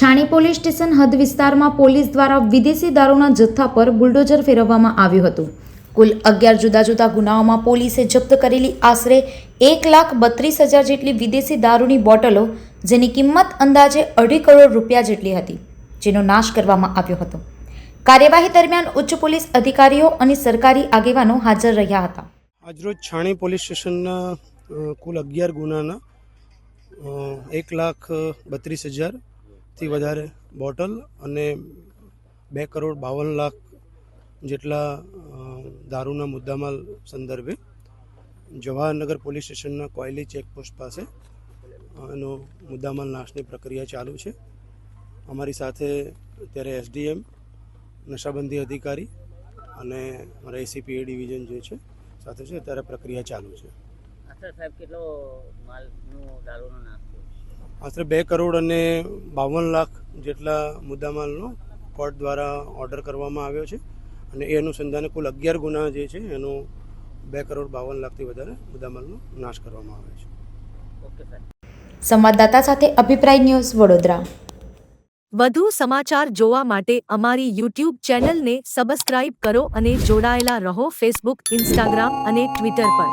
છાણી police station હદ વિસ્તારમાં police દ્વારા વિદેશી દારૂના જથ્થા પર બુલડોઝર ફેરવવામાં આવ્યું હતું. કુલ 11 જુદા જુદા ગુનાઓમાં પોલીસે જપ્ત કરેલી આશરે 1,32,000 જેટલી વિદેશી દારૂની બોટલો, જેની કિંમત અંદાજે 2.5 કરોડ રૂપિયા જેટલી હતી, જેનો નાશ કરવામાં આવ્યો હતો. કાર્યવાહી દરમિયાન ઉચ્ચ પોલીસ અધિકારીઓ અને સરકારી આગેવાનો હાજર રહ્યા હતા. આજરોજ છાણી પોલીસ સ્ટેશનના કુલ 11 ગુનાના 1,32,000થી વધારે બોટલ અને 2,52,00,000 જેટલા દારૂના મુદ્દામાલ સંદર્ભે જવાહરનગર પોલીસ સ્ટેશનના કોયલી ચેકપોસ્ટ પાસે એનો મુદ્દામાલ નાશની પ્રક્રિયા ચાલુ છે. અમારી સાથે અત્યારે એસડીએમ, નશાબંધી અધિકારી અને અમારા એસીપી એ ડિવિઝન જે છે સાથે છે. અત્યારે પ્રક્રિયા ચાલુ છે. સાહેબ, કેટલો માલનો દારૂનો નાશ થયો? આશરે 2 કરોડ અને 52,00,000 જેટલા મુદ્દામાલનો કોર્ટ દ્વારા ઓર્ડર કરવામાં આવ્યો છે અને એ અનુસંધાને કુલ 11 ગુના જે છે એનો 2 કરોડ 52,00,000થી વધારે મુદ્દામાલનો નાશ કરવામાં આવ્યો છે. ઓકે સાહેબ. સંવાદદાતા સાથે અભિપ્રાય ન્યૂઝ, વડોદરા. વધુ સમાચાર જોવા માટે અમારી યુટ્યુબ ચેનલને સબસ્ક્રાઇબ કરો અને જોડાયેલા રહો ફેસબુક, ઇન્સ્ટાગ્રામ અને ટ્વિટર પર.